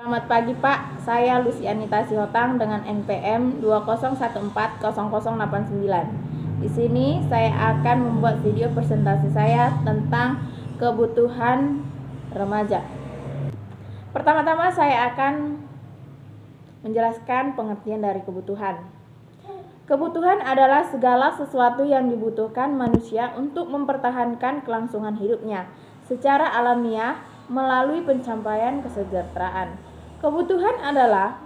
Selamat pagi Pak, saya Lucianita Sihotang dengan NPM 20140089. Di sini saya akan membuat video presentasi saya tentang kebutuhan remaja. Pertama-tama saya akan menjelaskan pengertian dari kebutuhan. Kebutuhan adalah segala sesuatu yang dibutuhkan manusia untuk mempertahankan kelangsungan hidupnya secara alamiah melalui pencapaian kesejahteraan. Kebutuhan adalah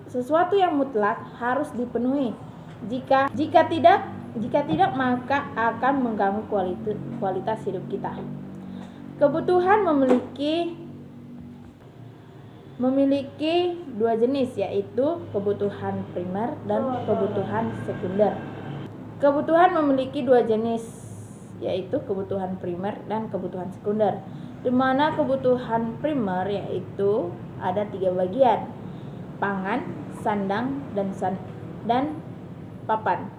sesuatu yang mutlak harus dipenuhi. Jika tidak maka akan mengganggu kualitas hidup kita. Kebutuhan memiliki dua jenis, yaitu kebutuhan primer dan kebutuhan sekunder. Kebutuhan memiliki dua jenis, yaitu kebutuhan primer dan kebutuhan sekunder, di mana kebutuhan primer yaitu ada 3 bagian: pangan, sandang, dan papan.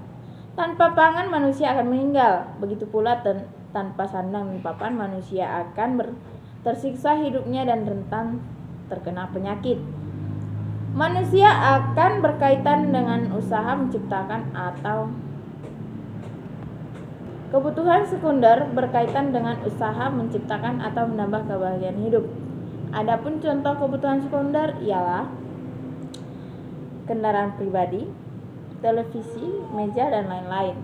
Tanpa pangan manusia akan meninggal, begitu pula tanpa sandang dan papan manusia akan tersiksa hidupnya dan rentan terkena penyakit. Manusia akan berkaitan dengan usaha menciptakan atau kebutuhan sekunder berkaitan dengan usaha menciptakan atau menambah kebahagiaan hidup. Adapun contoh kebutuhan sekunder ialah kendaraan pribadi, televisi, meja, dan lain-lain.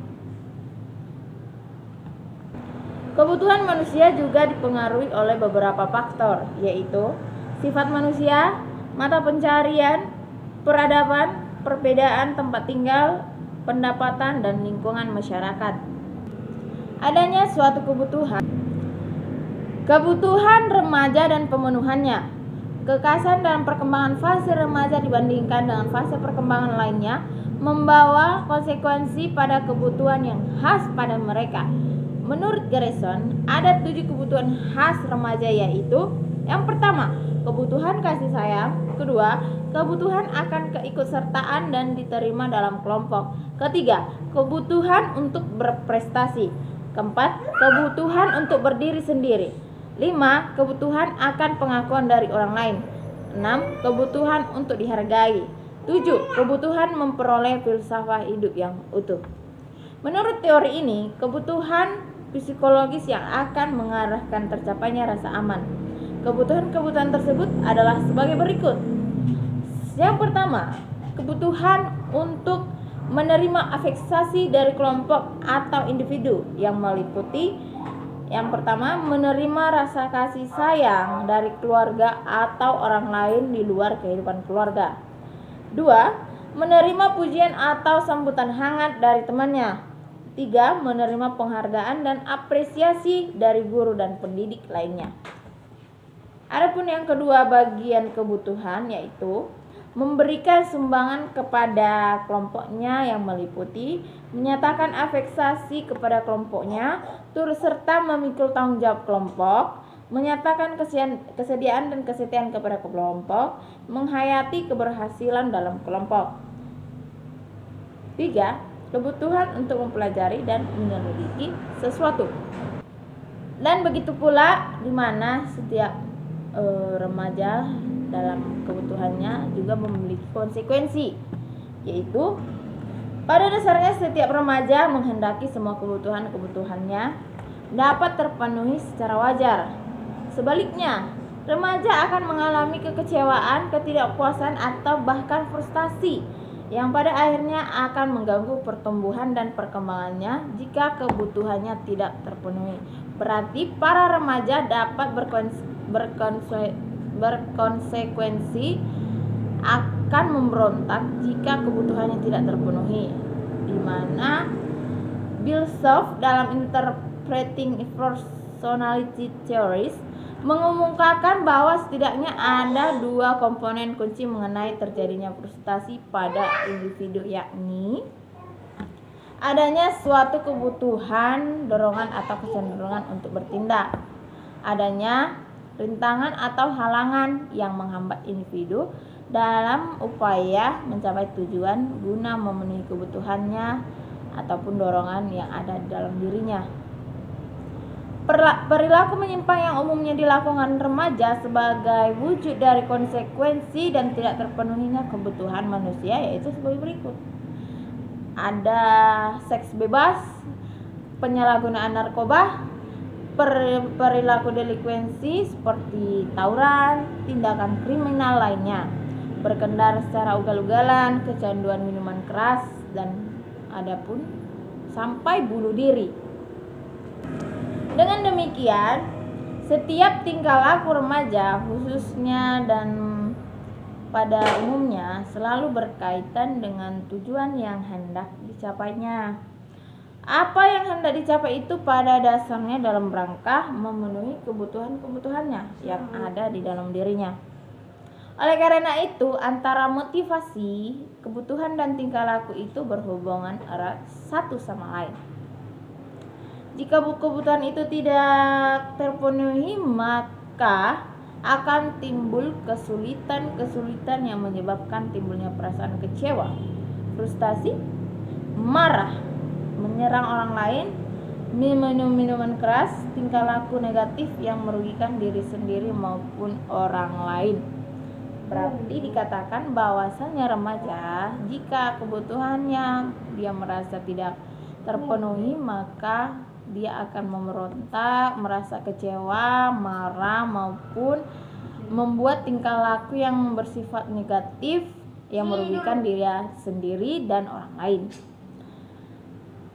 Kebutuhan manusia juga dipengaruhi oleh beberapa faktor, yaitu sifat manusia, mata pencarian, peradaban, perbedaan tempat tinggal, pendapatan, dan lingkungan masyarakat. Adanya suatu kebutuhan remaja dan pemenuhannya. Kekhasan dalam perkembangan fase remaja dibandingkan dengan fase perkembangan lainnya membawa konsekuensi pada kebutuhan yang khas pada mereka. Menurut Garrison, ada 7 kebutuhan khas remaja, yaitu: yang pertama, kebutuhan kasih sayang; kedua, kebutuhan akan keikutsertaan dan diterima dalam kelompok; ketiga, kebutuhan untuk berprestasi; keempat, kebutuhan untuk berdiri sendiri; 5. Kebutuhan akan pengakuan dari orang lain; 6. Kebutuhan untuk dihargai; 7. Kebutuhan memperoleh filsafat hidup yang utuh. Menurut teori ini, kebutuhan psikologis yang akan mengarahkan tercapainya rasa aman. Kebutuhan-kebutuhan tersebut adalah sebagai berikut. Yang pertama, kebutuhan untuk menerima afeksasi dari kelompok atau individu yang meliputi: yang pertama, menerima rasa kasih sayang dari keluarga atau orang lain di luar kehidupan keluarga. 2. Menerima pujian atau sambutan hangat dari temannya. 3. Menerima penghargaan dan apresiasi dari guru dan pendidik lainnya. Adapun yang kedua bagian kebutuhan, yaitu memberikan sumbangan kepada kelompoknya yang meliputi menyatakan afeksasi kepada kelompoknya, turut serta memikul tanggung jawab kelompok, menyatakan kesediaan dan kesetiaan kepada kelompok, menghayati keberhasilan dalam kelompok. 3. Kebutuhan untuk mempelajari dan menyelidiki sesuatu. Dan begitu pula di mana setiap remaja dalam kebutuhannya juga memiliki konsekuensi, yaitu pada dasarnya setiap remaja menghendaki semua kebutuhannya dapat terpenuhi secara wajar. Sebaliknya, remaja akan mengalami kekecewaan, ketidakpuasan, atau bahkan frustasi yang pada akhirnya akan mengganggu pertumbuhan dan perkembangannya jika kebutuhannya tidak terpenuhi. Berarti para remaja dapat berkonsekuensi akan memberontak jika kebutuhannya tidak terpenuhi, di mana Bilsov dalam Interpreting Personality Theories mengumumkakan bahwa setidaknya ada 2 komponen kunci mengenai terjadinya frustasi pada individu, yakni adanya suatu kebutuhan, dorongan atau kecenderungan untuk bertindak, adanya rintangan atau halangan yang menghambat individu dalam upaya mencapai tujuan guna memenuhi kebutuhannya ataupun dorongan yang ada di dalam dirinya. Perilaku menyimpang yang umumnya dilakukan remaja sebagai wujud dari konsekuensi dan tidak terpenuhinya kebutuhan manusia yaitu sebagai berikut. Ada seks bebas, penyalahgunaan narkoba, perilaku delinkuensi seperti tawuran, tindakan kriminal lainnya, berkendara secara ugal-ugalan, kecanduan minuman keras, dan adapun sampai bunuh diri. Dengan demikian, setiap tingkah laku remaja khususnya dan pada umumnya selalu berkaitan dengan tujuan yang hendak dicapainya. Apa yang hendak dicapai itu pada dasarnya dalam rangka memenuhi kebutuhan-kebutuhannya yang ada di dalam dirinya. Oleh karena itu, antara motivasi, kebutuhan dan tingkah laku itu berhubungan erat satu sama lain. Jika kebutuhan itu tidak terpenuhi, maka akan timbul kesulitan-kesulitan yang menyebabkan timbulnya perasaan kecewa, frustasi, marah, menyerang orang lain, minum minuman keras, tingkah laku negatif yang merugikan diri sendiri maupun orang lain. Berarti dikatakan bahwasannya remaja, jika kebutuhannya dia merasa tidak terpenuhi, maka dia akan memberontak, merasa kecewa, marah, maupun membuat tingkah laku yang bersifat negatif yang merugikan diri sendiri dan orang lain.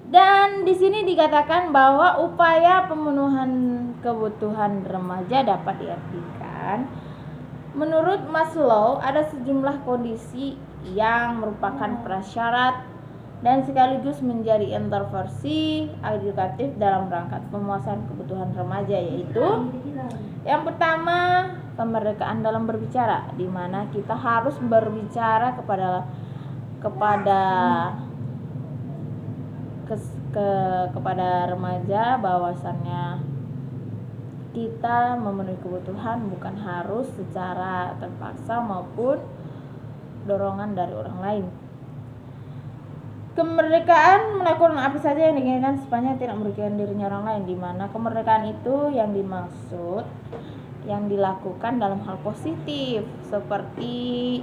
Dan di sini dikatakan bahwa upaya pemenuhan kebutuhan remaja dapat diartikan menurut Maslow ada sejumlah kondisi yang merupakan prasyarat dan sekaligus menjadi intervensi edukatif dalam rangka pemuasan kebutuhan remaja, yaitu yang pertama, kemerdekaan dalam berbicara, di mana kita harus berbicara kepada remaja bahwasannya kita memenuhi kebutuhan bukan harus secara terpaksa maupun dorongan dari orang lain. Kemerdekaan melakukan apa saja yang diinginkan sepanjang tidak merugikan dirinya orang lain, di mana kemerdekaan itu yang dimaksud yang dilakukan dalam hal positif seperti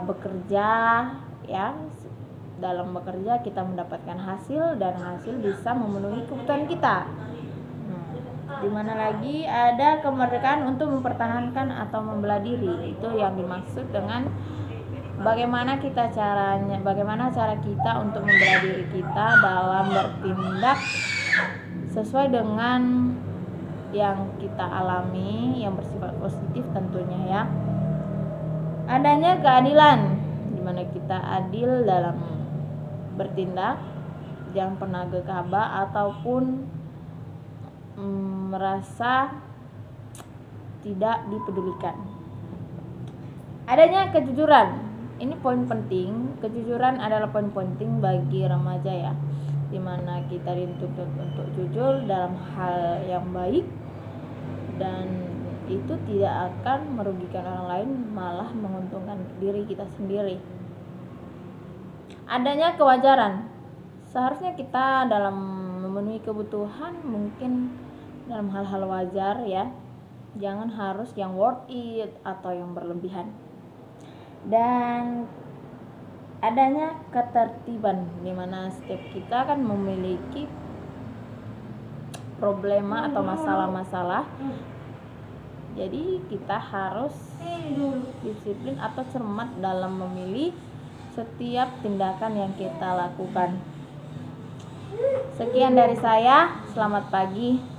bekerja, ya. Dalam bekerja kita mendapatkan hasil dan hasil bisa memenuhi kebutuhan kita. Di mana lagi ada kemerdekaan untuk mempertahankan atau membela diri, itu yang dimaksud dengan bagaimana cara kita untuk membela diri kita dalam bertindak sesuai dengan yang kita alami yang bersifat positif tentunya, ya. Adanya keadilan, di mana kita adil dalam bertindak, jangan pernah gegabah ataupun merasa tidak dipedulikan. Adanya kejujuran, ini poin penting. Kejujuran adalah poin penting bagi remaja, ya, dimana kita dituntut untuk jujur dalam hal yang baik dan itu tidak akan merugikan orang lain, malah menguntungkan diri kita sendiri. Adanya kewajaran, seharusnya kita dalam memenuhi kebutuhan mungkin dalam hal-hal wajar, ya, jangan harus yang worth it atau yang berlebihan. Dan adanya ketertiban, dimana setiap kita kan memiliki problema atau masalah-masalah, jadi kita harus disiplin atau cermat dalam memilih setiap tindakan yang kita lakukan. Sekian dari saya, selamat pagi.